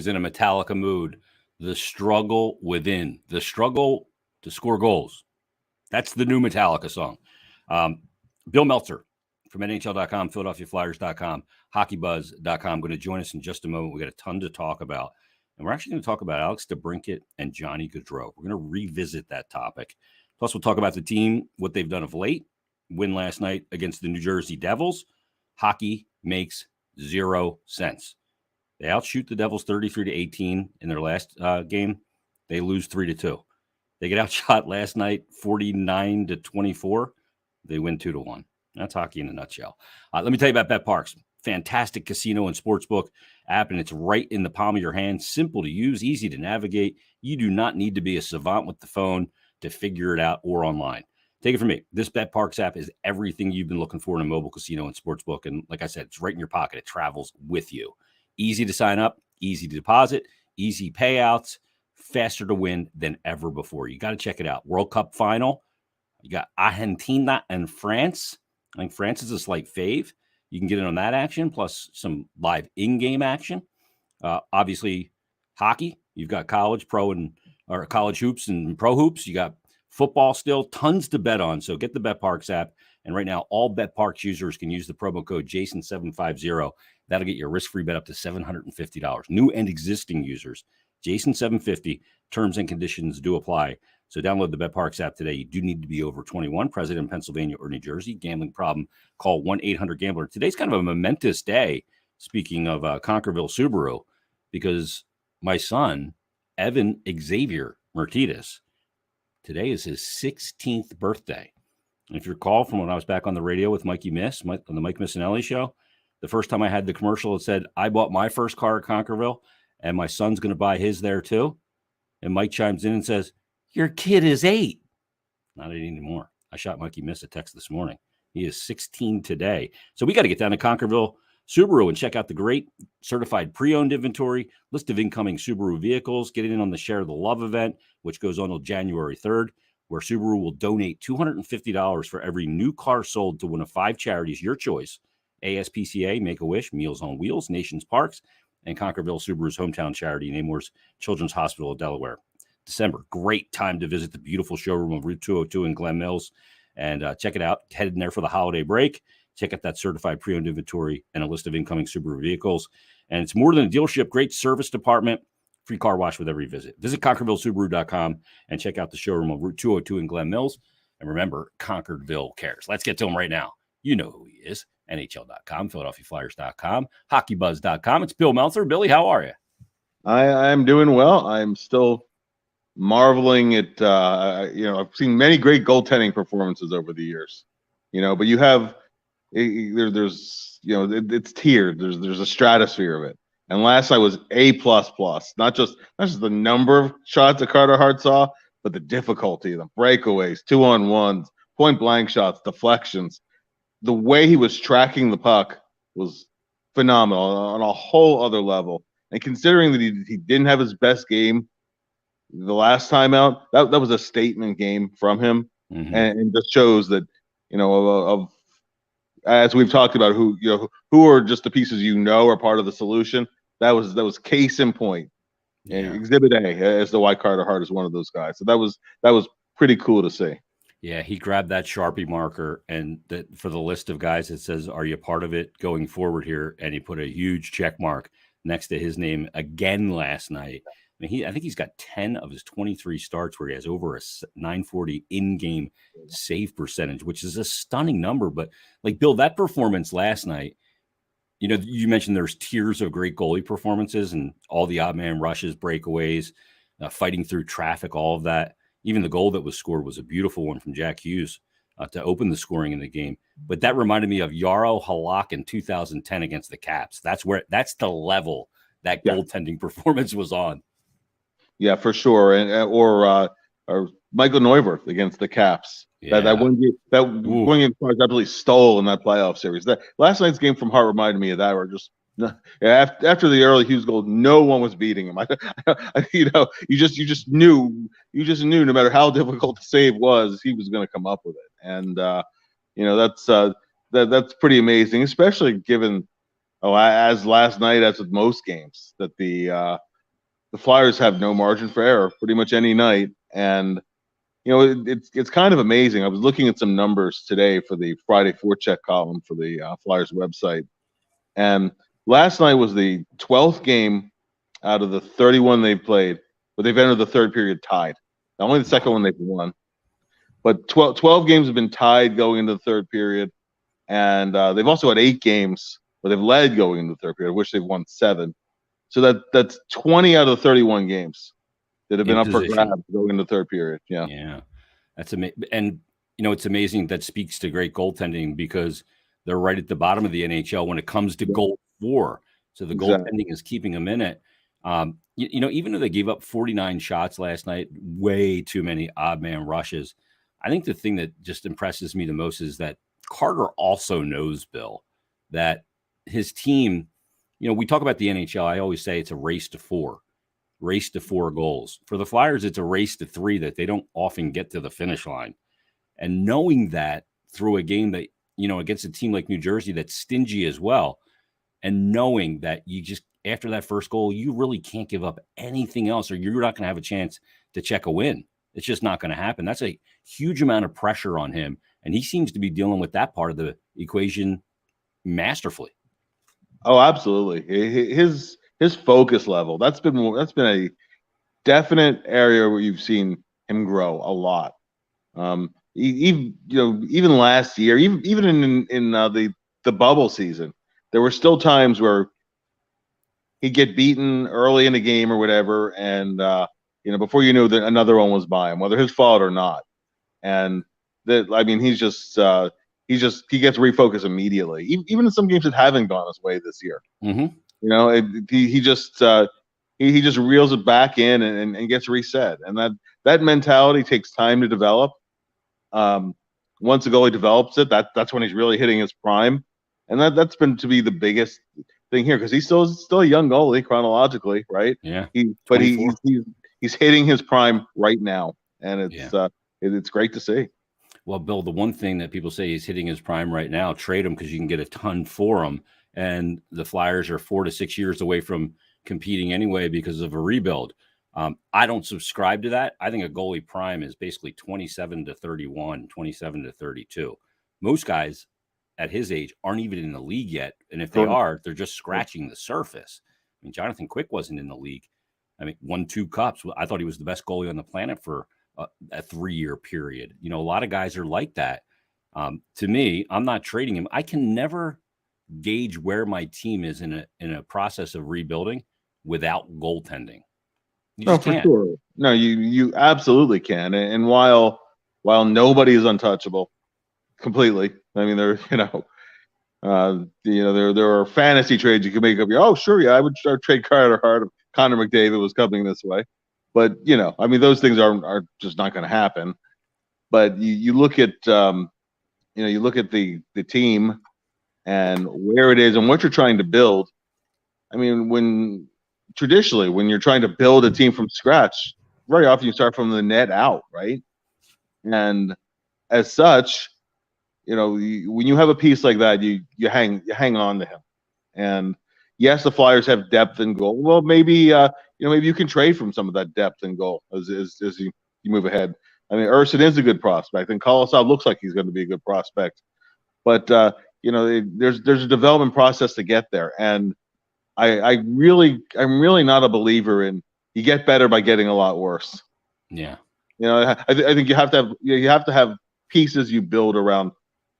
was in a Metallica mood. The struggle within, the struggle to score goals. That's the new Metallica song. Bill Meltzer from NHL.com, PhiladelphiaFlyers.com, HockeyBuzz.com going to join us in just a moment. We got a ton to talk about. And we're actually going to talk about Alex DeBrincat and Johnny Gaudreau. We're going to revisit that topic. Plus, we'll talk about the team, what they've done of late. Win last night against the New Jersey Devils. Hockey makes 0 sense. They outshoot the Devils 33-18 in their last game. They lose 3-2. They get outshot last night 49-24. They win 2-1. That's hockey in a nutshell. Let me tell you about BetParx. Fantastic casino and sportsbook app, and it's right in the palm of your hand. Simple to use, easy to navigate. You do not need to be a savant with the phone to figure it out or online. Take it from me. This BetParx app is everything you've been looking for in a mobile casino and sportsbook. And like I said, it's right in your pocket. It travels with you. Easy to sign up, easy to deposit, easy payouts, faster to win than ever before. You got to check it out. World Cup final. You got Argentina and France. I think France is a slight fave. You can get in on that action, plus some live in-game action. Obviously, hockey. You've got college, college hoops and pro hoops. You got football still, tons to bet on. So get the BetParx app. And right now, all BetParx users can use the promo code Jason750. That'll get your risk-free bet up to $750. New and existing users, Jason750. Terms and conditions do apply. So download the BetParx app today. You do need to be over 21, present in Pennsylvania or New Jersey. Gambling problem, call 1-800-GAMBLER. Today's kind of a momentous day, speaking of Conquerville Subaru, because my son, Evan Xavier Myrtetus, today is his 16th birthday. And if you recall from when I was back on the radio with Mikey Miss, on the Mike Missinelli show, the first time I had the commercial, it said, I bought my first car at Conquerville, and my son's going to buy his there too. And Mike chimes in and says, your kid is 8. Not 8 anymore. I shot Mikey Miss a text this morning. He is 16 today. So we got to get down to Conquerville Subaru and check out the great certified pre-owned inventory, list of incoming Subaru vehicles, get in on the Share the Love event, which goes on until January 3rd, where Subaru will donate $250 for every new car sold to one of 5 charities, your choice: ASPCA, Make-A-Wish, Meals on Wheels, Nations Parks, and Conquerville Subaru's hometown charity, Namor's Children's Hospital of Delaware. December, great time to visit the beautiful showroom of Route 202 in Glen Mills and check it out. Head in there for the holiday break. Check out that certified pre-owned inventory and a list of incoming Subaru vehicles. And it's more than a dealership, great service department, free car wash with every visit. Visit ConquervilleSubaru.com and check out the showroom of Route 202 in Glen Mills. And remember, Conquerville cares. Let's get to him right now. You know who he is. NHL.com, PhiladelphiaFlyers.com, HockeyBuzz.com. It's Bill Meltzer. Billy, how are you? I'm doing well. I'm still marveling at, I've seen many great goaltending performances over the years, but you have, it's tiered. There's a stratosphere of it. And last night was A++, not just the number of shots that Carter Hart saw, but the difficulty, the breakaways, 2-on-1s, point blank shots, deflections. The way he was tracking the puck was phenomenal on a whole other level. And considering that he didn't have his best game the last time out, that was a statement game from him, and just shows that as we've talked about who are just the pieces are part of the solution. That was case in point, and Exhibit A as to why Carter Hart is one of those guys. So that was pretty cool to see. Yeah, he grabbed that Sharpie marker and for the list of guys, it says, "Are you part of it going forward here?" And he put a huge check mark next to his name again last night. I mean, I think he's got 10 of his 23 starts where he has over a 940 in-game save percentage, which is a stunning number. But like Bill, that performance last night, you mentioned there's tiers of great goalie performances and all the odd man rushes, breakaways, fighting through traffic, all of that. Even the goal that was scored was a beautiful one from Jack Hughes to open the scoring in the game. But that reminded me of Yarrow Halak in 2010 against the Caps. That's the level that goaltending performance was on. Yeah, for sure. And or Michael Neuwirth against the Caps. Yeah. That one game absolutely stole in that playoff series. That last night's game from Hart reminded me of that. Where just after the early Hughes goal, no one was beating him. You just knew no matter how difficult the save was, he was going to come up with it. And that's pretty amazing, especially given as last night, as with most games, that the the Flyers have no margin for error pretty much any night. And, it's kind of amazing. I was looking at some numbers today for the Friday forecheck column for the Flyers website. And last night was the 12th game out of the 31 they've played, but they've entered the third period tied. Now, only the second one they've won. But 12 games have been tied going into the third period. And they've also had 8 games where they've led going into the third period, which they've won 7. So that's 20 out of the 31 games that have been up for grabs going into the third period. Yeah. Yeah. That's amazing. And, it's amazing. That speaks to great goaltending because they're right at the bottom of the NHL when it comes to goal for. So the goaltending is keeping them in it. Even though they gave up 49 shots last night, way too many odd man rushes. I think the thing that just impresses me the most is that Carter also knows, Bill, that his team, we talk about the NHL. I always say it's a race to 4 goals. For the Flyers, it's a race to 3 that they don't often get to the finish line. And knowing that through a game that, against a team like New Jersey that's stingy as well, and knowing that you just, after that first goal, you really can't give up anything else or you're not going to have a chance to check a win. It's just not going to happen. That's a huge amount of pressure on him. And he seems to be dealing with that part of the equation masterfully. Oh, absolutely. His focus level, that's been a definite area where you've seen him grow a lot. Even last year, even in the bubble season, there were still times where he'd get beaten early in the game or whatever, and before you knew that another one was by him, whether his fault or not. And he gets refocused immediately, even in some games that haven't gone his way this year. Mm-hmm. He just reels it back in and gets reset, and that mentality takes time to develop. Once the goalie develops it, that's when he's really hitting his prime, and that's been to be the biggest thing here because he's still a young goalie chronologically, right? Yeah. But he's hitting his prime right now, and it's great to see. Well, Bill, the one thing that people say he's hitting his prime right now, trade him because you can get a ton for him. And the Flyers are 4 to 6 years away from competing anyway because of a rebuild. I don't subscribe to that. I think a goalie prime is basically 27 to 31, 27 to 32. Most guys at his age aren't even in the league yet. And if they are, they're just scratching the surface. I mean, Jonathan Quick wasn't in the league. Won 2 cups. I thought he was the best goalie on the planet for a 3-year period. A lot of guys are like that. To me, I'm not trading him. I can never gauge where my team is in a process of rebuilding without goaltending. You just can't. For sure. No, you absolutely can. And while nobody is untouchable completely, there are fantasy trades you can make up. Oh, sure, yeah, I would trade Carter Hart if Connor McDavid was coming this way. But those things are just not going to happen. But you look at you look at the team and where it is and what you're trying to build. When you're trying to build a team from scratch, very often you start from the net out, right? And as such, when you have a piece like that, you hang on to him. And yes, the Flyers have depth in goal. Well, maybe maybe you can trade from some of that depth in goal as you move ahead. Urson is a good prospect, and Kolosov looks like he's going to be a good prospect. But there's a development process to get there, and I'm really not a believer in you get better by getting a lot worse. Yeah, I think you have to have pieces you build around,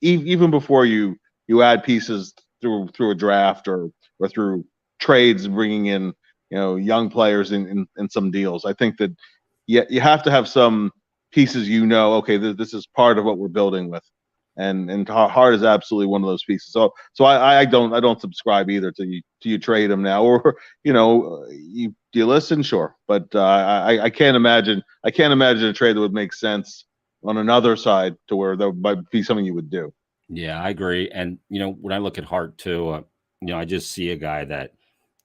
even before you add pieces through a draft or through trades and bringing in young players in some deals. I think that you have to have some pieces. Okay, this is part of what we're building with, and Hart is absolutely one of those pieces. So I don't subscribe either to you trade him now, or you listen, sure, but I can't imagine a trade that would make sense on another side to where that might be something you would do. Yeah, I agree. And when I look at Hart too, I just see a guy that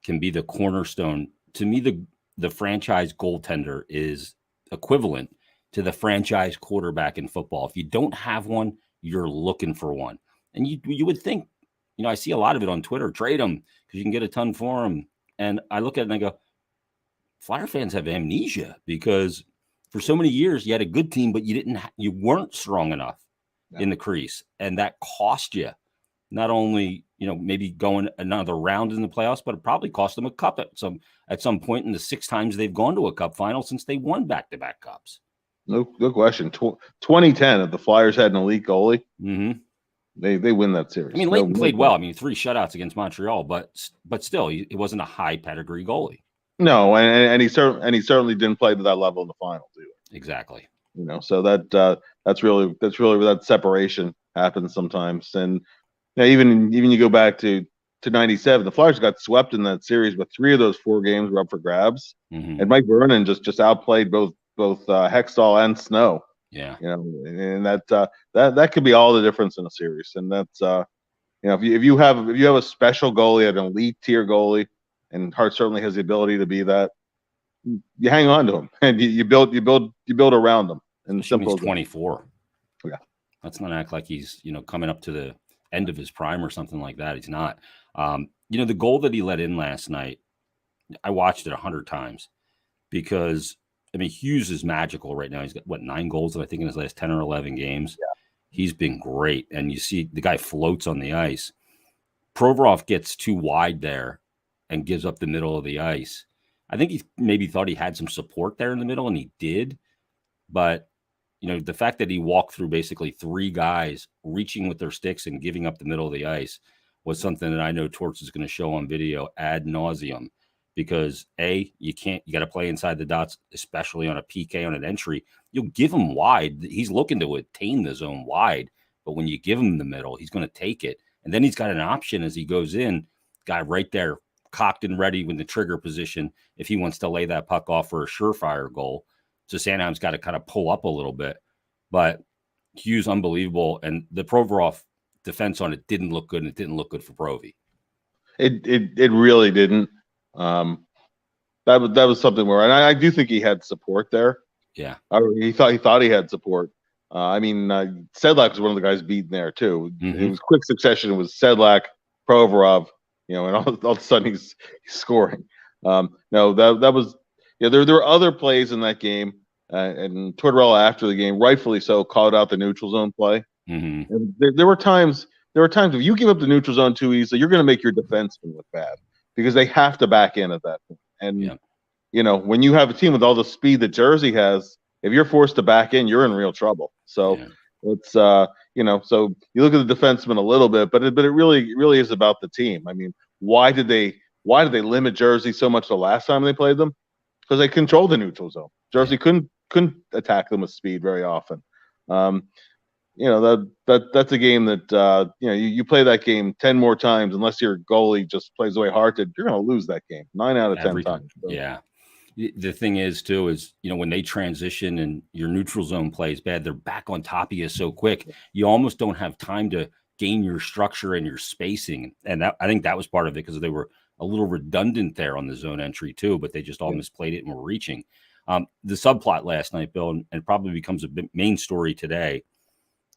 can be the cornerstone. To me, the franchise goaltender is equivalent to the franchise quarterback in football. If you don't have one, you're looking for one. And you would think, I see a lot of it on Twitter, trade him because you can get a ton for him. And I look at it and I go, Flyer fans have amnesia because for so many years you had a good team, but you weren't strong enough in the crease, and that cost you not only maybe going another round in the playoffs, but it probably cost them a cup at some point in the 6 times they've gone to a cup final since they won back-to-back cups. No question. 2010, if the Flyers had an elite goalie, they win that series. I mean, Leighton played well. I mean, 3 shutouts against Montreal, but still, he wasn't a high pedigree goalie. No, and he certainly didn't play to that level in the finals either. Exactly. So that's really where that separation happens sometimes. And even you go back to 97, the Flyers got swept in that series, but 3 of those 4 games were up for grabs. And Mike Vernon just outplayed both Hextall and Snow. Yeah. And that could be all the difference in a series. And that's if you have a special goalie, an elite tier goalie, and Hart certainly has the ability to be that, you hang on to him and you build around him. And simple he's 24. Yeah. Let's not act like he's coming up to the end of his prime or something like that. He's not. The goal that he let in last night, I watched it 100 times because Hughes is magical right now. He's got 9 goals, I think, in his last 10 or 11 games. Yeah. He's been great, and you see the guy floats on the ice. Provorov gets too wide there and gives up the middle of the ice. I think he maybe thought he had some support there in the middle, and he did. But the fact that he walked through basically 3 guys reaching with their sticks and giving up the middle of the ice was something that I know Torts is going to show on video ad nauseum, because you got to play inside the dots, especially on a PK on an entry. You'll give him wide. He's looking to attain the zone wide, but when you give him the middle, he's going to take it. And then he's got an option as he goes in, guy right there, cocked and ready with the trigger position if he wants to lay that puck off for a surefire goal. So Sanheim's got to kind of pull up a little bit. But Hughes, unbelievable. And the Provorov defense on it didn't look good, and it didn't look good for Provy. It really didn't. That was something where, and I do think he had support there. Yeah. He thought he had support. Sedlak was one of the guys beaten there too. It was quick succession. It was Sedlak, Provorov, and all of a sudden he's scoring. That was there were other plays in that game, and Tortorella after the game, rightfully so, called out the neutral zone play. And there were times if you give up the neutral zone too easily, you're going to make your defensemen look bad because they have to back in at that point. And when you have a team with all the speed that Jersey has, if you're forced to back in, you're in real trouble. So it's so you look at the defensemen a little bit, but it really is about the team. I mean, why did they limit Jersey so much the last time they played them? Because they controlled the neutral zone. Jersey couldn't attack them with speed very often. That's a game that you play that game 10 more times, unless your goalie just plays the way Hart did, you're going to lose that game 9 out of 10 times. So. Yeah. The thing is too is when they transition and your neutral zone plays bad, they're back on top of you so quick. You almost don't have time to gain your structure and your spacing, and I think that was part of it, because they were a little redundant there on the zone entry too, but they just all misplayed it and were reaching. The subplot last night, Bill, and probably becomes a main story today,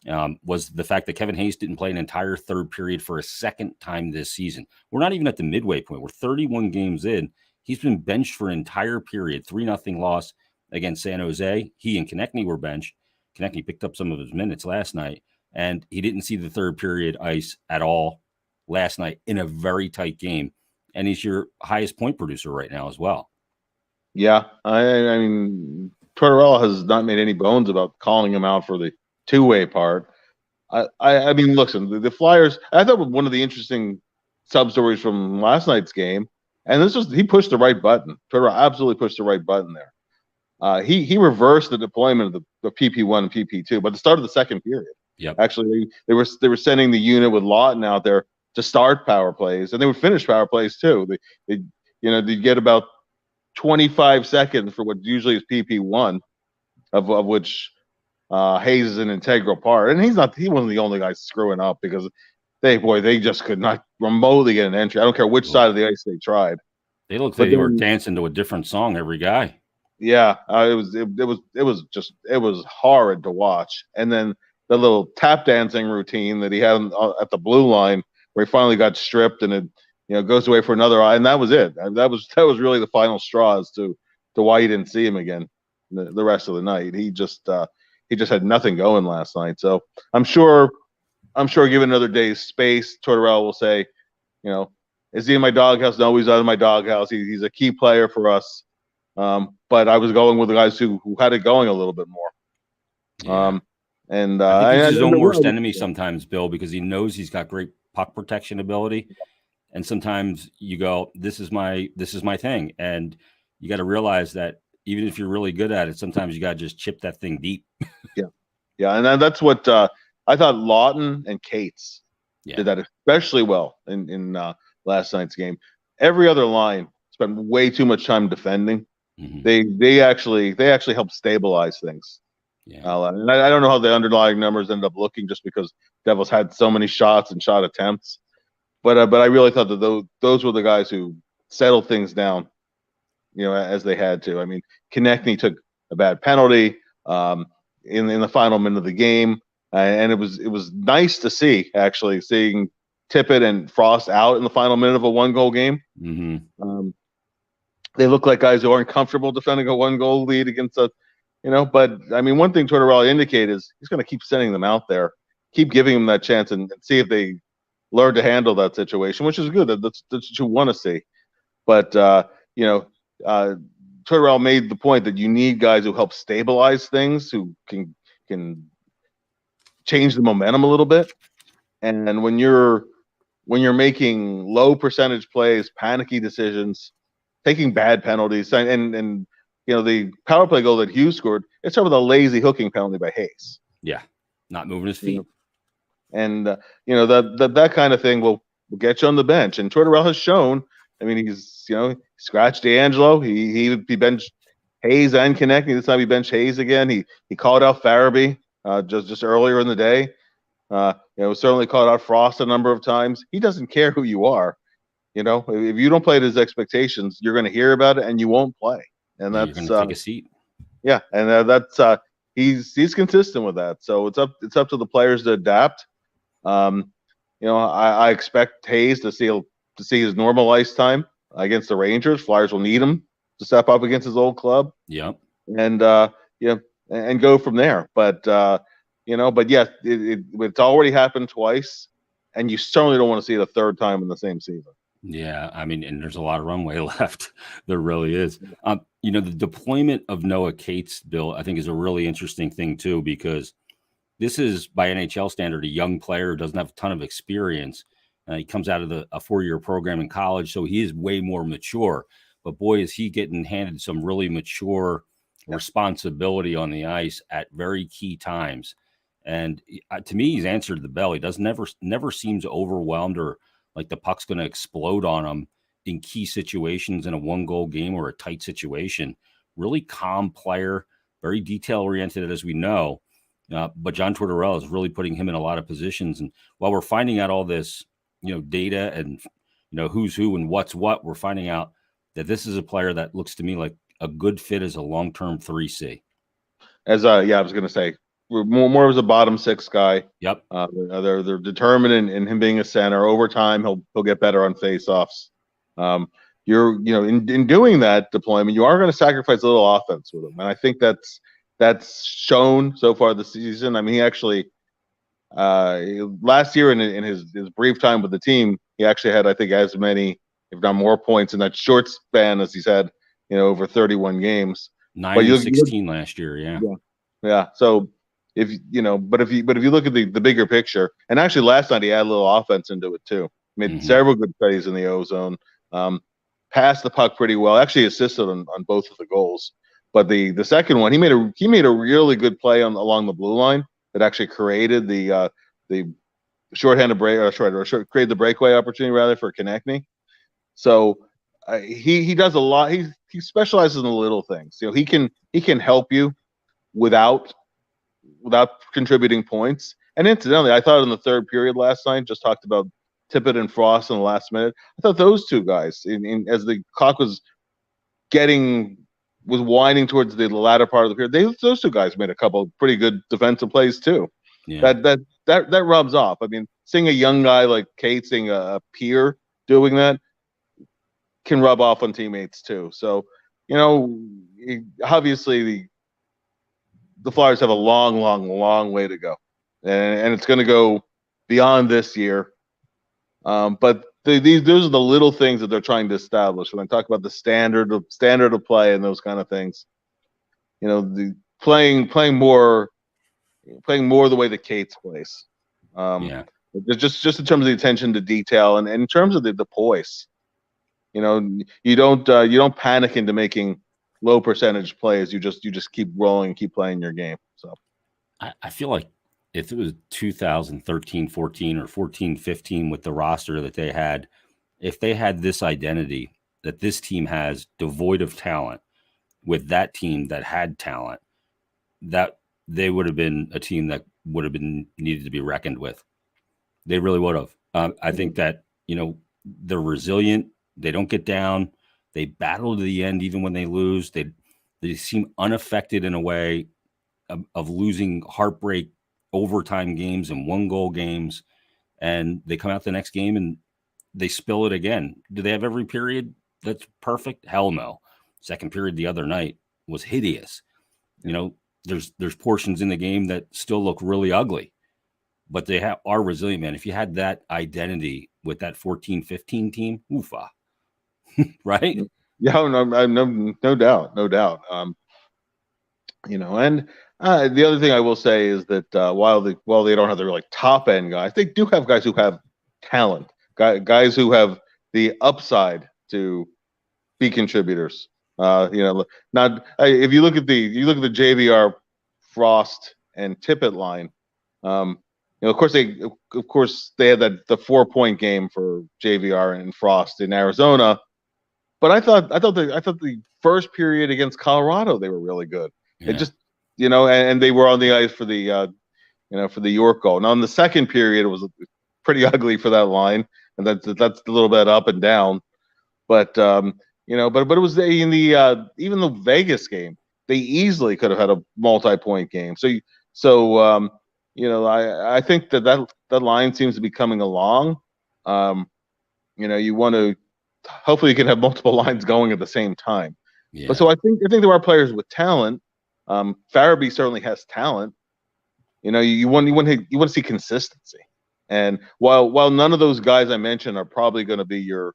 was the fact that Kevin Hayes didn't play an entire third period for a second time this season. We're not even at the midway point. We're 31 games in. He's been benched for an entire period, 3-0 loss against San Jose. He and Konechny were benched. Konechny picked up some of his minutes last night, and he didn't see the third period ice at all last night in a very tight game. And he's your highest point producer right now as well. Yeah, I mean, Tortorella has not made any bones about calling him out for the two-way part. I mean, listen, the Flyers, I thought one of the interesting sub-stories from last night's game, and he pushed the right button. Tortorella absolutely pushed the right button there. He reversed the deployment of the PP1 and PP2, but at the start of the second period. Yep. Actually, they were sending the unit with Lawton out there to start power plays, and they would finish power plays too. They'd get about 25 seconds for what usually is PP1, of which Hayes is an integral part, and he wasn't the only guy screwing up, because they just could not remotely get an entry. I don't care which side of the ice they tried. They looked like they were dancing to a different song every guy. Yeah, it was horrid to watch. And then the little tap dancing routine that he had at the blue line, where he finally got stripped and it goes away for another eye, and that was it. That was really the final straw as to to why you didn't see him again the rest of the night. He just had nothing going last night. So I'm sure given another day's space, Tortorella will say, is he in my doghouse? No, he's out of my doghouse. He's a key player for us. But I was going with the guys who had it going a little bit more. Yeah. And I think he's his own worst enemy sometimes, Bill, because he knows he's got great puck protection ability. And sometimes you go, this is my thing. And you got to realize that even if you're really good at it, sometimes you got to just chip that thing deep. Yeah. And that's what I thought Lawton and Cates did that especially well in last night's game. Every other line spent way too much time defending. Mm-hmm. They actually helped stabilize things. Yeah. And I don't know how the underlying numbers ended up looking, just because Devils had so many shots and shot attempts. But I really thought that those were the guys who settled things down, as they had to. I mean, Konechny took a bad penalty in the final minute of the game, and it was nice to see, actually, seeing Tippett and Frost out in the final minute of a 1-goal game. Mm-hmm. They look like guys who aren't comfortable defending a 1-goal lead against a. But I mean, one thing Tortorella indicated is he's going to keep sending them out there, keep giving them that chance, and see if they learn to handle that situation, which is good. That's what you want to see. But Tortorella made the point that you need guys who help stabilize things, who can change the momentum a little bit. And when you're making low percentage plays, panicky decisions, taking bad penalties, and the power play goal that Hughes scored, it's over the lazy hooking penalty by Hayes. Yeah, not moving his feet. And that kind of thing will get you on the bench. And Tortorella has shown. I mean, he's scratched D'Angelo. He benched Hayes and Konechny. This time he benched Hayes again. He called out Farabee just earlier in the day. Certainly called out Frost a number of times. He doesn't care who you are. If you don't play to his expectations, you're going to hear about it and you won't play. And that's you're going to take a seat. Yeah, and that's he's consistent with that. So it's up to the players to adapt. I expect Hayes to see his normal ice time against the Rangers. Flyers will need him to step up against his old club. Yep. And and go from there. But yes, it's already happened twice, and you certainly don't want to see it a third time in the same season. Yeah, I mean, and there's a lot of runway left. There really is. The deployment of Noah Cates, Bill, I think is a really interesting thing too, because this is, by NHL standard, a young player who doesn't have a ton of experience. He comes out of a 4-year program in college, so he is way more mature. But boy, is he getting handed some really mature responsibility on the ice at very key times. And to me, he's answered the bell. He never seems overwhelmed or like the puck's going to explode on him in key situations in a 1-goal game or a tight situation. Really calm player, very detail-oriented, as we know. But John Tortorella is really putting him in a lot of positions. And while we're finding out all this, data and, who's who and what's what, we're finding out that this is a player that looks to me like a good fit as a long-term 3C. I was going to say, more as a bottom 6 guy. Yep. They're determined in him being a center. Over time, he'll get better on faceoffs. In doing that deployment, you are going to sacrifice a little offense with him, and I think that's shown so far this season. I mean, he actually last year in his brief time with the team, he actually had, I think, as many, if not more, points in that short span as he's had, over 31 games. 9 and 16 last year. Yeah. So. But if you look at the bigger picture, and actually last night he added a little offense into it too. Made several good plays in the O-zone. Passed the puck pretty well. Actually assisted on both of the goals. But the second one, he made a really good play along the blue line that actually created the shorthanded break created the breakaway opportunity rather for Konechny. So he does a lot. He specializes in the little things. He can help you without contributing points. And incidentally, I thought in the third period last night, just talked about Tippett and Frost in the last minute. I thought those two guys, as the clock was winding towards the latter part of the period, those two guys made a couple pretty good defensive plays too. Yeah. That rubs off. I mean, seeing a young guy like Kate, seeing a peer doing that can rub off on teammates too. So, you know, obviously the Flyers have a long way to go, and it's going to go beyond this year. But those are the little things that they're trying to establish when I talk about the standard of play and those kind of things. You know, the playing more the way that Cates plays. Yeah. Just in terms of the attention to detail and in terms of the poise. You know, you don't panic into making low percentage plays. You just keep rolling, keep playing your game. So I feel like if it was 2013, 14 or 14, 15 with the roster that they had, if they had this identity that this team has devoid of talent with that team that had talent, that they would have been a team that would have been needed to be reckoned with. They really would have. I think that, they're resilient. They don't get down. They battle to the end, even when they lose. They seem unaffected in a way of losing heartbreak overtime games and 1-goal games. And they come out the next game and they spill it again. Do they have every period that's perfect? Hell no. Second period the other night was hideous. There's portions in the game that still look really ugly, but they are resilient, man. If you had that identity with that 14-15 team, oofa, right? Yeah, no doubt. And the other thing I will say is that while they don't have the really top end guys, they do have guys who have talent, guys who have the upside to be contributors. Not if you look at the JVR, Frost, and Tippett line. Of course they had the 4-point game for JVR and Frost in Arizona, but I thought the first period against Colorado they were really good. Yeah. It just and they were on the ice for the for the York goal. Now in the second period it was pretty ugly for that line, and that's a little bit up and down. But but it was in the even the Vegas game they easily could have had a multi-point game. I think that line seems to be coming along. You want to hopefully you can have multiple lines going at the same time. Yeah. But so I think there are players with talent. Farabee certainly has talent. You want to see consistency. And while none of those guys I mentioned are probably going to be your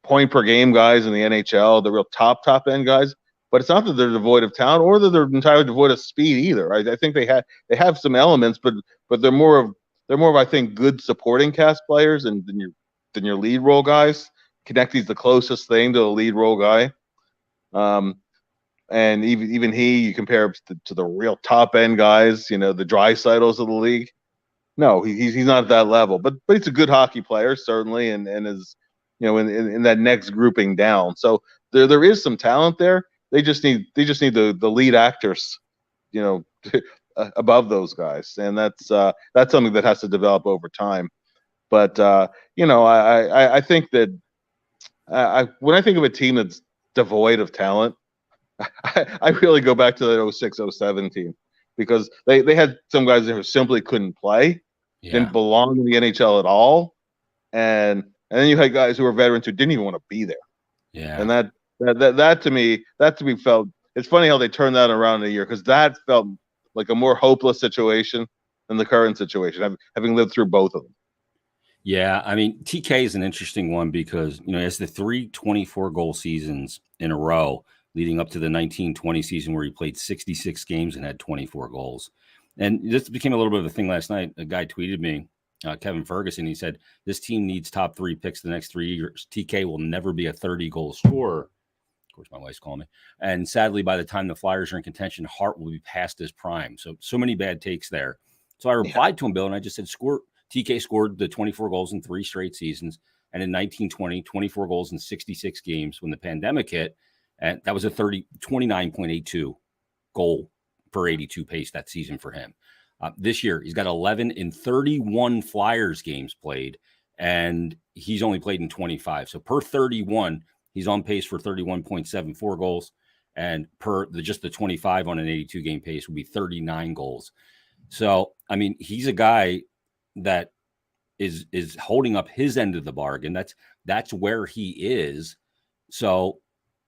point per game guys in the NHL, the real top end guys, but it's not that they're devoid of talent or that they're entirely devoid of speed either. I think they have some elements, but they're more of I think good supporting cast players than your lead role guys. Konecny's the closest thing to a lead role guy. And even you compare him to the real top end guys, the Draisaitl's of the league. No, he's not at that level, but he's a good hockey player certainly, and is in that next grouping down. So there is some talent there. They just need the lead actors, above those guys, and that's something that has to develop over time. But I think that when I think of a team that's devoid of talent, I really go back to that 06-07 team, because they had some guys who simply couldn't play, didn't belong in the NHL at all, and then you had guys who were veterans who didn't even want to be there. Yeah. And that to me felt, it's funny how they turned that around in a year, because that felt like a more hopeless situation than the current situation, having lived through both of them. Yeah, I mean, TK is an interesting one because, as the 3 24-goal seasons in a row leading up to the 19-20 season where he played 66 games and had 24 goals. And this became a little bit of a thing last night. A guy tweeted me, Kevin Ferguson. He said, this team needs top 3 picks the next 3 years. TK will never be a 30-goal scorer. Of course, my wife's calling me. And sadly, by the time the Flyers are in contention, Hart will be past his prime. So many bad takes there. So I replied to him, Bill, and I just said, TK scored the 24 goals in 3 straight seasons. And in 1920, 24 goals in 66 games when the pandemic hit. And that was a 29.82 goal per 82 pace that season for him. This year, he's got 11 in 31 Flyers games played, and he's only played in 25. So per 31, he's on pace for 31.74 goals. And per just the 25 on an 82 game pace would be 39 goals. So, I mean, he's a guy that is holding up his end of the bargain. That's where he is. So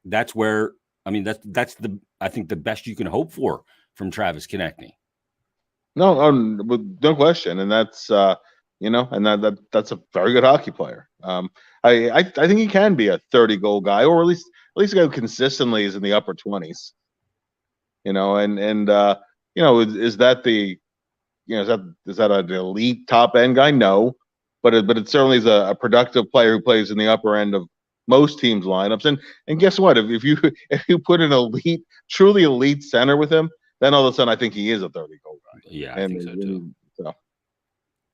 that's where I mean, that's I think the best you can hope for from Travis Konechny. No, no question, and that's and that's a very good hockey player. I think he can be a 30-goal guy, or at least a guy who consistently is in the upper 20s. Is that is that an elite top end guy? No, but it certainly is a productive player who plays in the upper end of most teams' lineups. And guess what? If you put an truly elite center with him, then all of a sudden I think he is a 30-goal guy. Yeah, I think so too.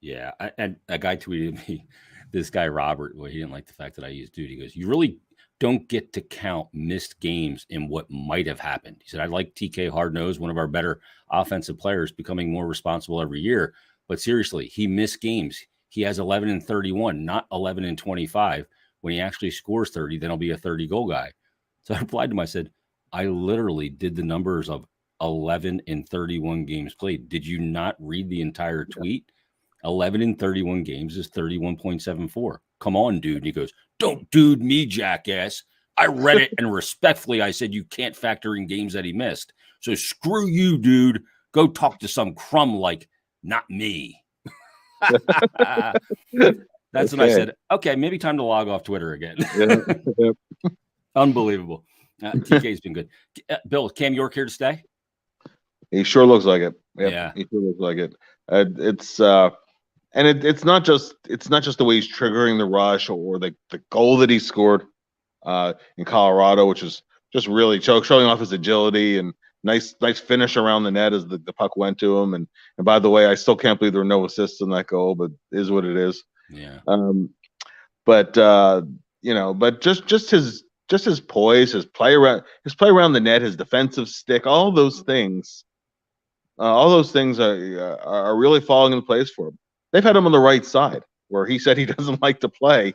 Yeah, and a guy tweeted me, this guy Robert, well, he didn't like the fact that I used dude. He goes, "You really don't get to count missed games in what might have happened." He said, "I like TK Hardnose, one of our better offensive players, becoming more responsible every year. But seriously, he missed games. He has 11 and 31, not 11 and 25. When he actually scores 30, then he'll be a 30-goal guy." So I replied to him, I said, "I literally did the numbers of 11 and 31 games played. Did you not read the entire tweet? 11 and 31 games is 31.74. Come on, dude." And he goes, "Don't dude me, jackass. I read it, and respectfully, I said you can't factor in games that he missed. So screw you, dude. Go talk to some crumb like not me." That's when I said, okay, maybe time to log off Twitter again. Unbelievable. TK's been good. Bill, Cam York here to stay? He sure looks like it. Yep, yeah, he sure looks like it. It's not just the way he's triggering the rush or the goal that he scored in Colorado, which is just really showing off his agility and nice finish around the net as the puck went to him. And by the way, I still can't believe there were no assists in that goal, but it is what it is. Yeah. But just his poise, his play around the net, his defensive stick, all those things are really falling into place for him. They've had him on the right side where he said he doesn't like to play,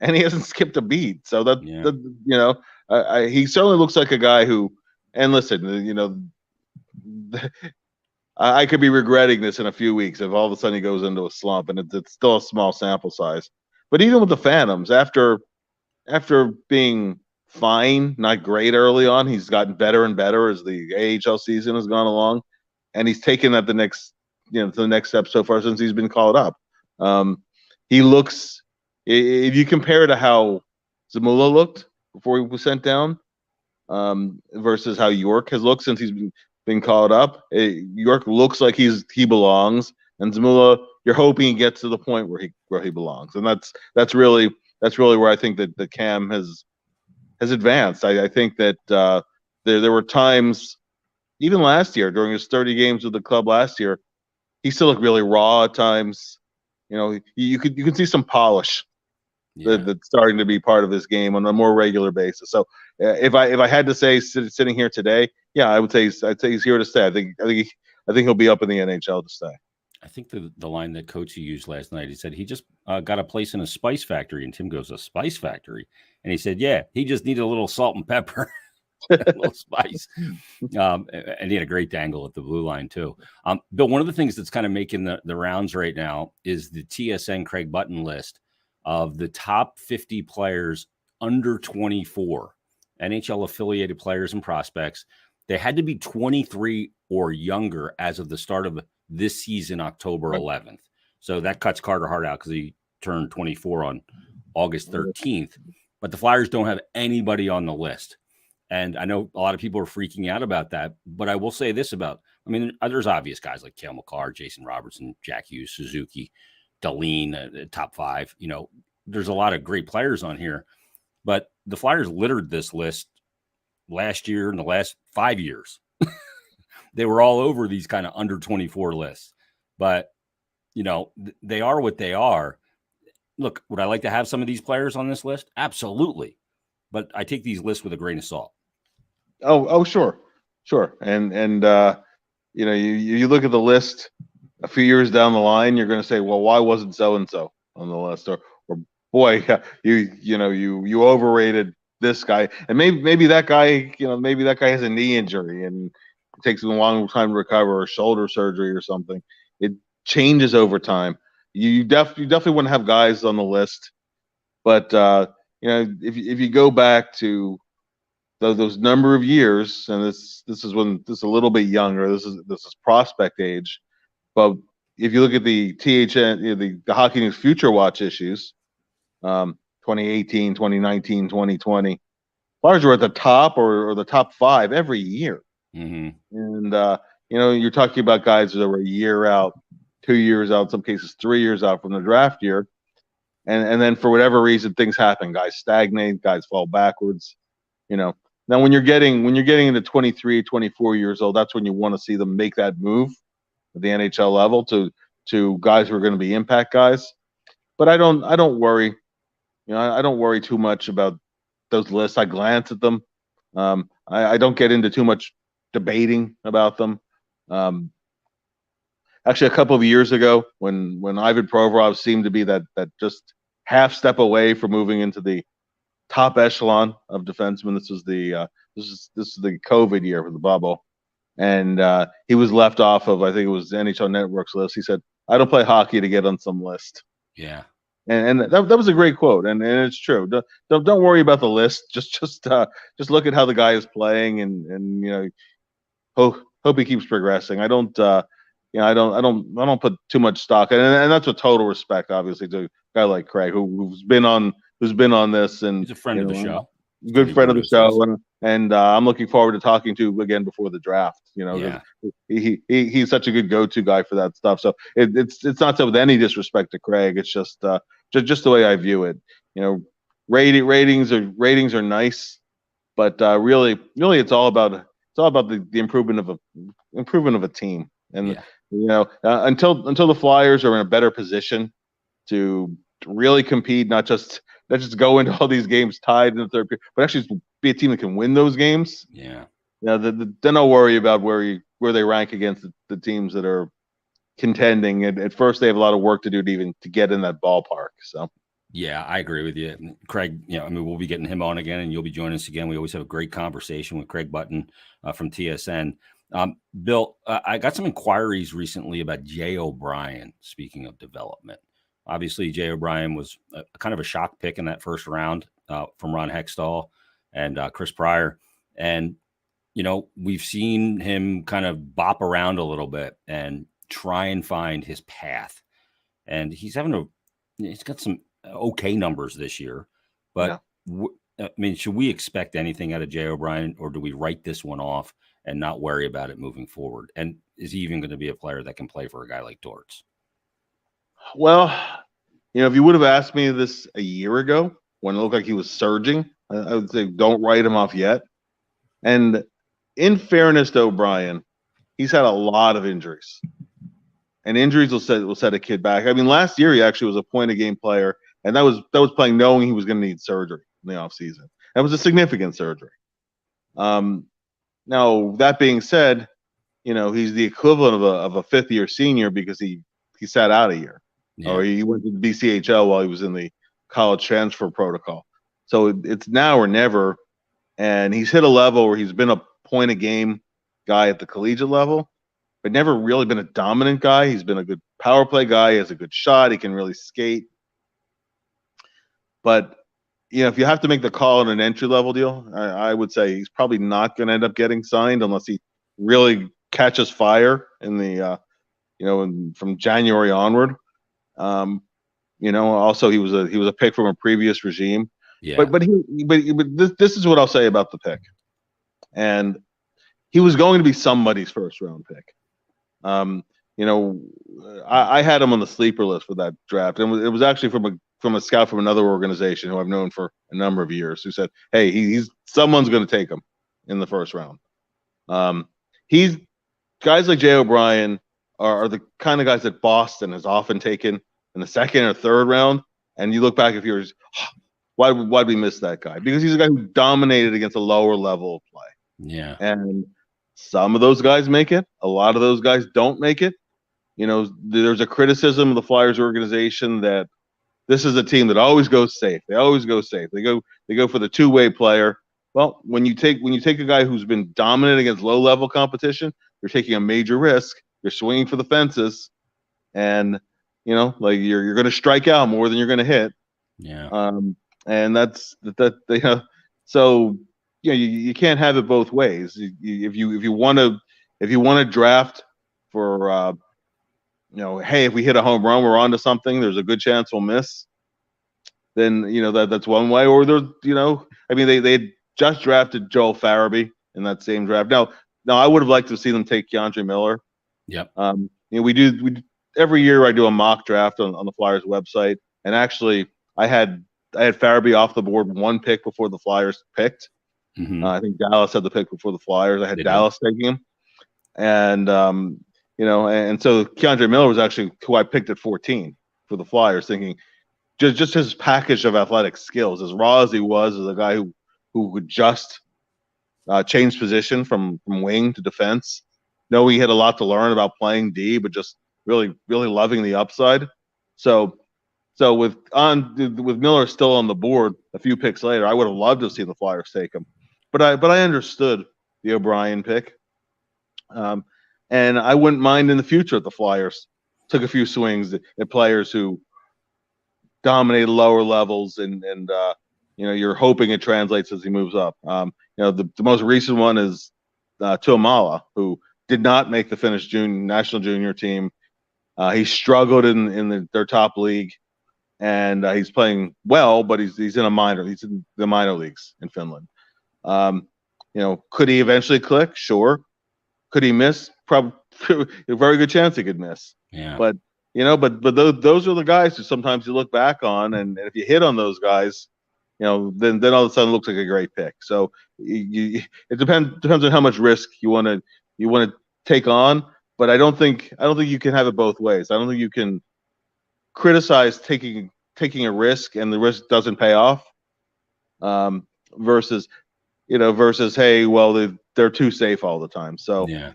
and he hasn't skipped a beat. So he certainly looks like a guy who. And listen, I could be regretting this in a few weeks if all of a sudden he goes into a slump, and it's still a small sample size. But even with the Phantoms, after being fine, not great early on, he's gotten better and better as the AHL season has gone along, and he's taken that to the next step so far since he's been called up. He looks, if you compare to how Zamula looked before he was sent down, versus how York has looked since he's been called up. York looks like he belongs, and Zamula, you're hoping he gets to the point where he belongs, and that's really where I think that the Cam has advanced. I think that there were times, even last year during his 30 games with the club last year, he still looked really raw at times. You can see some polish. Yeah. That's starting to be part of his game on a more regular basis. So if I had to say sitting here today, yeah, I'd say he's here to stay. I think he'll be up in the NHL to stay. I think the line that Coach used last night, he said he just got a place in a spice factory, and Tim goes, "A spice factory?" And he said, "Yeah, he just needed a little salt and pepper, a little spice." And he had a great dangle at the blue line too. Bill, one of the things that's kind of making the rounds right now is the TSN Craig Button list of the top 50 players under 24, NHL affiliated players and prospects. They had to be 23 or younger as of the start of this season, October 11th. So that cuts Carter Hart out because he turned 24 on August 13th. But the Flyers don't have anybody on the list. And I know a lot of people are freaking out about that. But I will say this there's obvious guys like Cale Makar, Jason Robertson, Jack Hughes, Suzuki, Dahlin, top 5. There's a lot of great players on here, but the Flyers littered this list last year and the last 5 years. They were all over these kind of under 24 lists, but they are what they are. Look, would I like to have some of these players on this list? Absolutely. But I take these lists with a grain of salt. Oh, sure. And you look at the list a few years down the line, you're going to say, well, why wasn't so-and-so on the list? Or boy, you overrated this guy. And maybe that guy has a knee injury and it takes him a long time to recover, or shoulder surgery or something. It changes over time. You definitely wouldn't have guys on the list. But, if you go back to those number of years, and this is when this is a little bit younger. This is prospect age, but if you look at the THN, the Hockey News Future Watch issues, 2018, 2019, 2020, Flyers were at the top or the top 5 every year. Mm-hmm. And you're talking about guys that were a year out, 2 years out, in some cases 3 years out from the draft year, and then for whatever reason things happen. Guys stagnate, guys fall backwards. Now when you're getting into 23, 24 years old, that's when you want to see them make that move at the NHL level to guys who are going to be impact guys. But I don't worry. I don't worry too much about those lists. I glance at them. I don't get into too much debating about them. Actually, a couple of years ago, when Ivan Provorov seemed to be that just half step away from moving into the top echelon of defensemen, this is the COVID year for the bubble, and he was left off of, I think it was NHL Network's list. He said, "I don't play hockey to get on some list." Yeah. And that was a great quote, and it's true. Don't worry about the list. Just look at how the guy is playing, and hope he keeps progressing. I don't put too much stock, and that's with total respect, obviously, to a guy like Craig, who's been on this, and he's a friend of the show. Good friend of the show, and I'm looking forward to talking to again before the draft. Yeah. He's such a good go-to guy for that stuff. So it's not said with any disrespect to Craig. It's just the way I view it. Ratings are nice, but really it's all about the improvement of a team. And until the Flyers are in a better position to really compete, not just go into all these games tied in the third period, but actually be a team that can win those games. Yeah. Then I'll worry about where they rank against the teams that are contending. At first, they have a lot of work to do to get in that ballpark. So. Yeah, I agree with you, Craig. We'll be getting him on again, and you'll be joining us again. We always have a great conversation with Craig Button from TSN. Bill, I got some inquiries recently about Jay O'Brien. Speaking of development, obviously Jay O'Brien was kind of a shock pick in that first round from Ron Hextall and Chris Pryor, and we've seen him kind of bop around a little bit and try and find his path. And he's got some okay numbers this year, but should we expect anything out of Jay O'Brien, or do we write this one off and not worry about it moving forward? And is he even going to be a player that can play for a guy like Torts? Well, if you would have asked me this a year ago when it looked like he was surging, I would say don't write him off yet. And in fairness to O'Brien, he's had a lot of injuries, and injuries will set a kid back. Last year he actually was a point a game player, and that was playing knowing he was going to need surgery in the offseason. That was a significant surgery. Now that being said, he's the equivalent of a fifth-year senior because he sat out a year, or he went to the BCHL while he was in the college transfer protocol. So it's now or never, and he's hit a level where he's been a point a game guy at the collegiate level, but never really been a dominant guy. He's been a good power play guy. He has a good shot. He can really skate. But if you have to make the call on an entry level deal, I would say he's probably not going to end up getting signed unless he really catches fire in the from January onward. Also he was a pick from a previous regime. Yeah. But this is what I'll say about the pick. And he was going to be somebody's first round pick. I had him on the sleeper list for that draft, and it was actually from a scout from another organization who I've known for a number of years, who said, "Hey, someone's going to take him in the first round." He's guys like Jay O'Brien are the kind of guys that Boston has often taken in the second or third round, and you look back a few years, why'd we miss that guy? Because he's a guy who dominated against a lower level of play. Yeah. And some of those guys make it. A lot of those guys don't make it. There's a criticism of the Flyers organization that this is a team that always goes safe. They always go safe. They go for the two-way player. Well, when you take a guy who's been dominant against low-level competition, you're taking a major risk. You're swinging for the fences, and you're going to strike out more than you're going to hit. Yeah. And that's that. So you can't have it both ways. If you want to draft for hey, if we hit a home run, we're onto something. There's a good chance we'll miss. Then that's one way. Or there's I mean they just drafted Joel Farabee in that same draft. Now I would have liked to see them take Keandre Miller. Yep. We do every year. I do a mock draft on the Flyers website, and actually I had Farabee off the board one pick before the Flyers picked. Mm-hmm. I think Dallas had the pick before the Flyers. I had Dallas taking him, and and so Keandre Miller was actually who I picked at 14 for the Flyers, thinking just his package of athletic skills, as raw as he was, as a guy who would just change position from wing to defense. No, he had a lot to learn about playing D, but just really, really loving the upside. So with Miller still on the board a few picks later, I would have loved to see the Flyers take him. But I understood the O'Brien pick. And I wouldn't mind in the future if the Flyers took a few swings at players who dominated lower levels and you're hoping it translates as he moves up. The most recent one is Tuamala, who did not make the Finnish national junior team. He struggled in their top league, and he's playing well, but he's in a minor. He's in the minor leagues in Finland. Could he eventually click? Sure. Could he miss? Probably a very good chance he could miss. Yeah. But those are the guys who sometimes you look back on, and if you hit on those guys, then all of a sudden it looks like a great pick. So it depends on how much risk you want to take on. But I don't think you can have it both ways. I don't think you can criticize taking a risk and the risk doesn't pay off, versus hey, well they're too safe all the time. So yeah,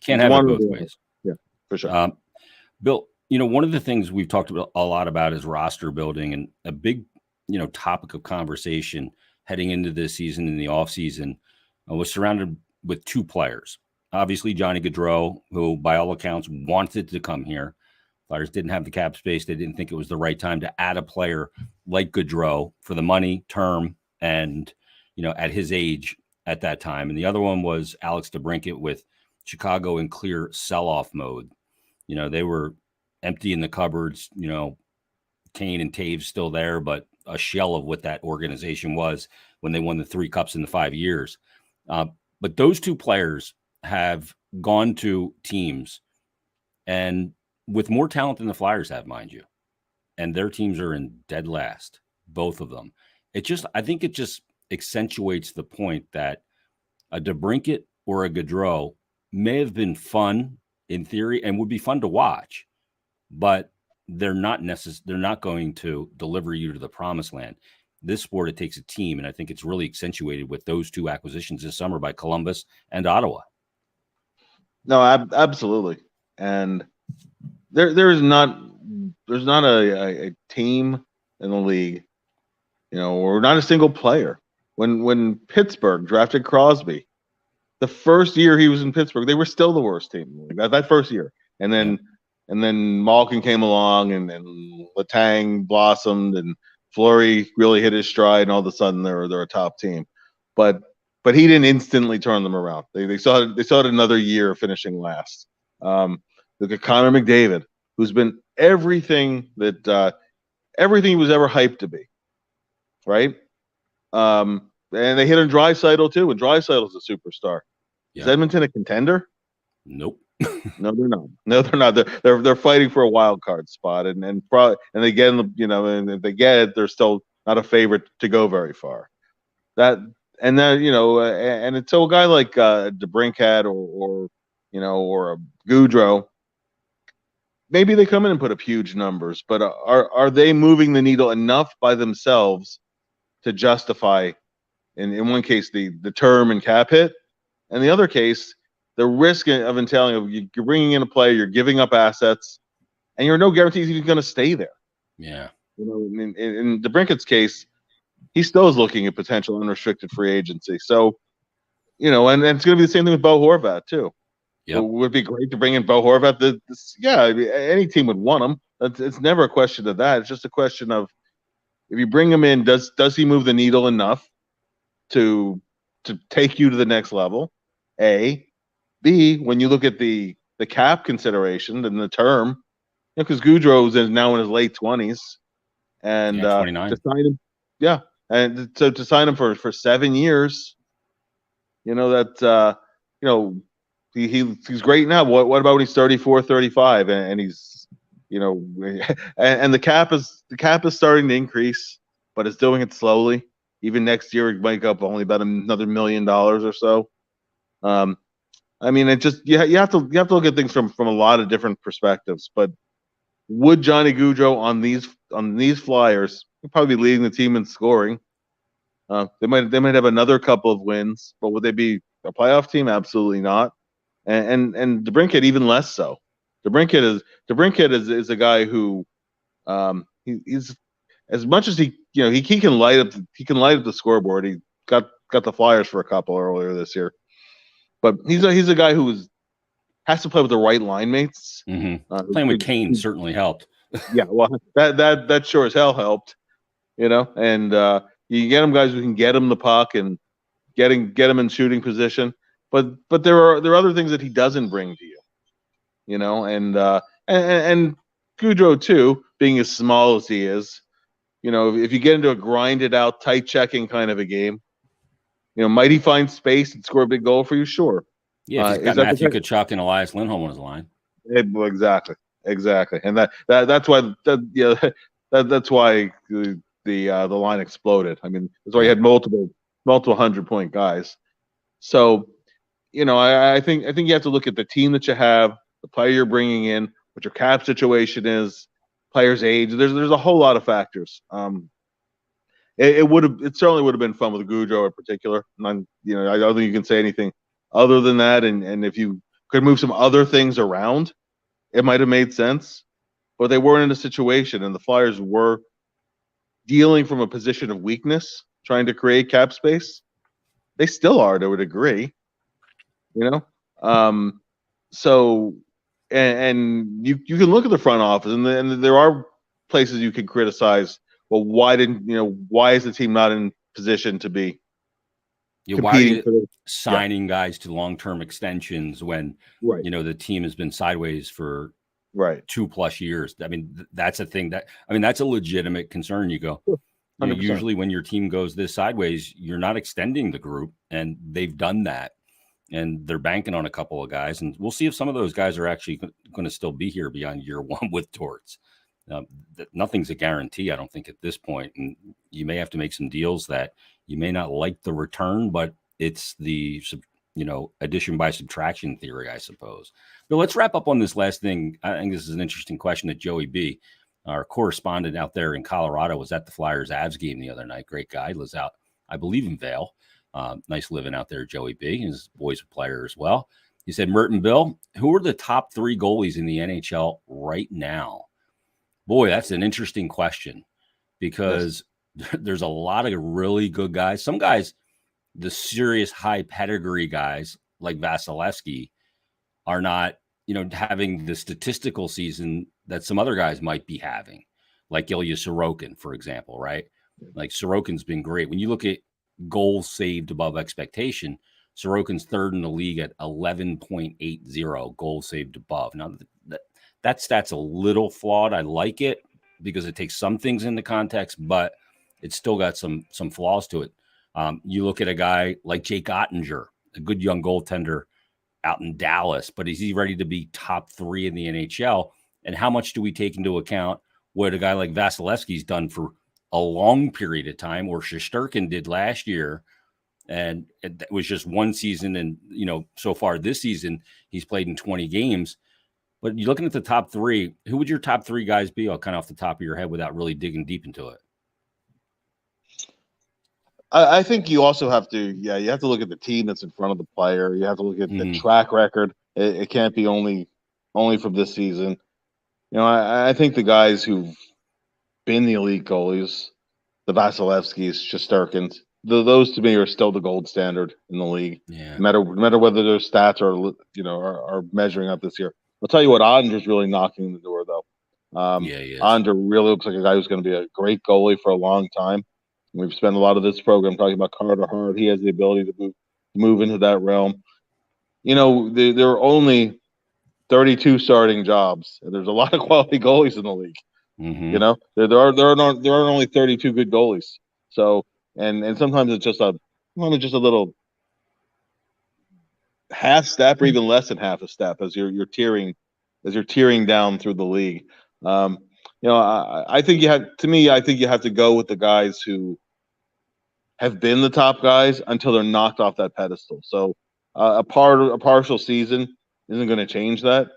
can't have it both ways. Yeah, for sure. Bill, one of the things we've talked about a lot about is roster building, and a big topic of conversation heading into this season in the off season was surrounded with two players. Obviously, Johnny Gaudreau, who by all accounts wanted to come here. Flyers didn't have the cap space. They didn't think it was the right time to add a player like Gaudreau for the money, term, and at his age at that time. And the other one was Alex DeBrincat with Chicago in clear sell-off mode. They were empty in the cupboards. Kane and Taves still there, but a shell of what that organization was when they won the 3 cups in the 5 years. But those two players have gone to teams and with more talent than the Flyers have, mind you, and their teams are in dead last, both of them. I think it just accentuates the point that a DeBrincat or a Gaudreau may have been fun in theory and would be fun to watch, but they're not going to deliver you to the promised land. This sport, it takes a team, and I think it's really accentuated with those two acquisitions this summer by Columbus and Ottawa. No, absolutely. And there's not a team in the league, or not a single player. When Pittsburgh drafted Crosby, the first year he was in Pittsburgh, they were still the worst team in the league, that first year. And then Malkin came along, and Letang blossomed, and Fleury really hit his stride, and all of a sudden they're a top team. But he didn't instantly turn them around. They saw it another year finishing last. Look at Connor McDavid, who's been everything he was ever hyped to be, right? And they hit on Draisaitl too, and Draisaitl's a superstar. Yeah. Is Edmonton a contender? Nope. No, they're not. No, they're not. They're fighting for a wild card spot, and they get and if they get it, they're still not a favorite to go very far. And it's so a guy like DeBrincat or a Gaudreau, maybe they come in and put up huge numbers, but are they moving the needle enough by themselves to justify, in one case, the term and cap hit, and the other case, the risk of entailing you're bringing in a player, you're giving up assets, and you're no guarantees he's going to stay there. Yeah. In DeBrincat's case, he still is looking at potential unrestricted free agency. So, and it's going to be the same thing with Bo Horvat too. Yeah, it would be great to bring in Bo Horvat. Any team would want him. It's never a question of that. It's just a question of if you bring him in, does he move the needle enough to to take you to the next level. A, B, when you look at the cap consideration and the term, because Goudreau is now in his late 20s, and Yeah, 29. to sign him, yeah, and to sign him for 7 years, that he's great now. What about when he's 34, 35, and he's and the cap is starting to increase, but it's doing it slowly. Even next year, it might go up only about another $1 million or so. I mean, it just you have to look at things from a lot of different perspectives. But would Johnny Gaudreau on these Flyers, he'd probably be leading the team in scoring? They might have another couple of wins, but would they be a playoff team? Absolutely not. And DeBrincat even less so. DeBrincat is a guy who he's as much as he can light up the scoreboard. He got the Flyers for a couple earlier this year, but he's a guy who has to play with the right line mates. Mm-hmm. Playing with Kane certainly helped. Yeah, well, that sure as hell helped, and you get him guys who can get him the puck and get him in shooting position. But there are other things that he doesn't bring to you, and Gaudreau too, being as small as he is, if you get into a grinded out, tight checking kind of a game, might he find space and score a big goal for you? Sure. Yeah, if he's got Matthew Tkachuk and Elias Lindholm on his line. Well, exactly, and that's why that's why the line exploded. I mean, that's why you had multiple 100-point guys. So, I think you have to look at the team that you have, the player you're bringing in, what your cap situation is, player's age. There's a whole lot of factors. It certainly would have been fun with Gaudreau in particular. I don't think you can say anything other than that. And if you could move some other things around, it might have made sense. But they weren't in a situation, and the Flyers were dealing from a position of weakness, trying to create cap space. They still are to a degree, So, and you can look at the front office, and there are places you can criticize. Well, why is the team not in position to be competing for signing guys to long-term extensions when the team has been sideways for 2+ years? I mean, that's a thing that's a legitimate concern. You go, usually when your team goes this sideways, you're not extending the group, and they've done that, and they're banking on a couple of guys, and we'll see if some of those guys are actually going to still be here beyond year one with Torts. Nothing's a guarantee, I don't think, at this point, and you may have to make some deals that you may not like the return, but it's the addition by subtraction theory, I suppose. But let's wrap up on this last thing. I think this is an interesting question that Joey B, our correspondent out there in Colorado, was at the Flyers Avs game the other night. Great guy, lives out, I believe, in Vail. Nice living out there, Joey B. His boy's a player as well. He said, Merton Bill, who are the top 3 goalies in the NHL right now? Boy, that's an interesting question, because there's a lot of really good guys. Some guys, the serious high pedigree guys like Vasilevsky, are not, having the statistical season that some other guys might be having, like Ilya Sorokin, for example, right? Like Sorokin's been great. When you look at goals saved above expectation, Sorokin's third in the league at 11.80 goals saved above. Now, that stat's a little flawed. I like it because it takes some things into context, but it's still got some flaws to it. You look at a guy like Jake Ottinger, a good young goaltender out in Dallas, but is he ready to be top 3 in the NHL? And how much do we take into account what a guy like Vasilevsky's done for a long period of time, or Shesterkin did last year, and it was just one season, and so far this season he's played in 20 games. But you're looking at the top 3. Who would your top 3 guys be? Kind of off the top of your head without really digging deep into it. I think you also have to, you have to look at the team that's in front of the player. You have to look at the track record. It can't be only from this season. I think the guys who've been the elite goalies, the Vasilevskys, Shesterkins, those to me are still the gold standard in the league. Yeah. No matter whether their stats are measuring up this year. I'll tell you what, Ottinger's really knocking the door though. Ottinger really looks like a guy who's going to be a great goalie for a long time. We've spent a lot of this program talking about Carter Hart. He has the ability to move into that realm. There are only 32 starting jobs, and there's a lot of quality goalies in the league. Mm-hmm. There are only 32 good goalies. So, and sometimes it's just a little half step or even less than half a step as you're tearing down through the league. I think you have to go with the guys who have been the top guys until they're knocked off that pedestal. So a partial season isn't going to change that.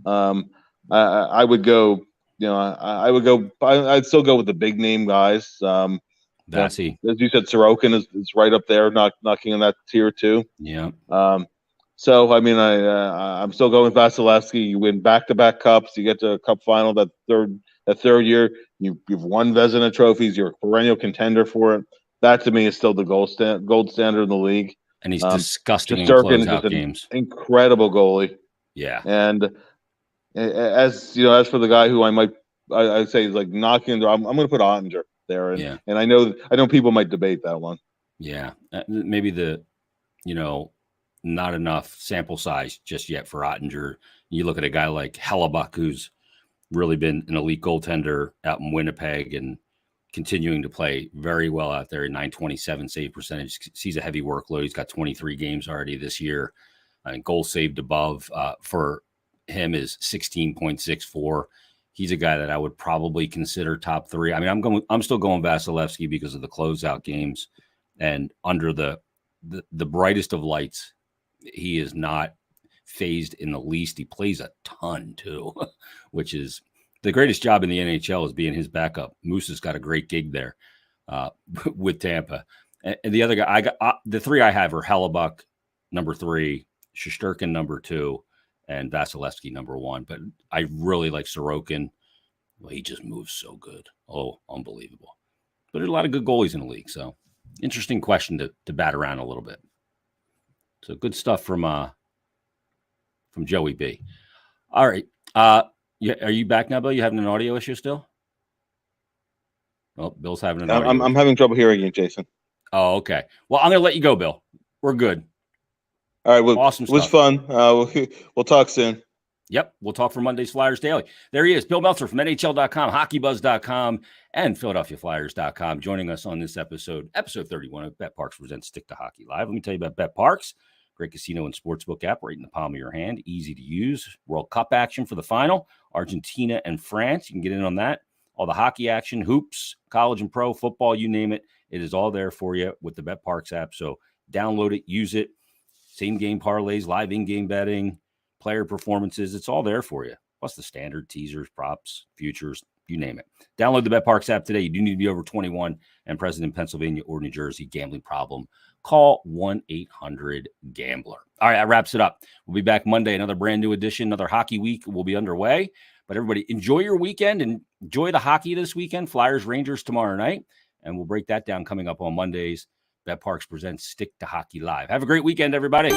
I would go. I'd still go with the big name guys. That's as you said, Sorokin is right up there, knocking in that tier too. Yeah. So I mean, I'm still going with Vasilevsky. You win back-to-back cups. You get to a cup final that third year. You've won Vezina trophies. You're a perennial contender for it. That to me is still the gold standard in the league. And he's disgusting in Shesterkin is closeout just games. Incredible goalie. Yeah. And as for the guy who I'd say is like knocking. I'm going to put Ottinger there, and I know people might debate that one. Yeah, maybe not enough sample size just yet for Ottinger. You look at a guy like Hellebuck, who's really been an elite goaltender out in Winnipeg and continuing to play very well out there. 927 save percentage. Sees a heavy workload. He's got 23 games already this year. Goal saved above for him is 16.64. He's a guy that I would probably consider top 3. I mean, I'm still going Vasilevsky because of the closeout games, and under the brightest of lights, he is not phased in the least. He plays a ton too, which is the greatest job in the NHL is being his backup. Moose has got a great gig there with Tampa. And the other guy, the 3 I have are Hellebuck, number 3, Shesterkin, number 2, and Vasilevsky, number 1. But I really like Sorokin. Well, he just moves so good. Oh, unbelievable. But there's a lot of good goalies in the league. So interesting question to bat around a little bit. So good stuff from Joey B. All right. Yeah, are you back now, Bill? You having an audio issue still? Oh, Bill's having an audio issue. I'm having trouble hearing you, Jason. Oh, okay. Well, I'm going to let you go, Bill. We're good. All right. Well, awesome stuff. It was fun. We'll talk soon. Yep. We'll talk for Monday's Flyers Daily. There he is, Bill Meltzer from NHL.com, HockeyBuzz.com, and PhiladelphiaFlyers.com, joining us on this episode 31 of Bet Parks presents Stick to Hockey Live. Let me tell you about Bet Parks. Great casino and sportsbook app right in the palm of your hand. Easy to use. World Cup action for the final. Argentina and France. You can get in on that. All the hockey action, hoops, college and pro, football, you name it. It is all there for you with the Bet Parks app. So download it, use it. Same game parlays, live in-game betting, player performances. It's all there for you. Plus the standard teasers, props, futures, you name it. Download the Bet Parks app today. You do need to be over 21 and present in Pennsylvania or New Jersey. Gambling problem. Call 1-800-GAMBLER. All right, that wraps it up. We'll be back Monday, another brand new edition, another hockey week will be underway. But everybody, enjoy your weekend and enjoy the hockey this weekend. Flyers, Rangers tomorrow night. And we'll break that down coming up on Mondays. Bet Parks presents Stick to Hockey Live. Have a great weekend, everybody.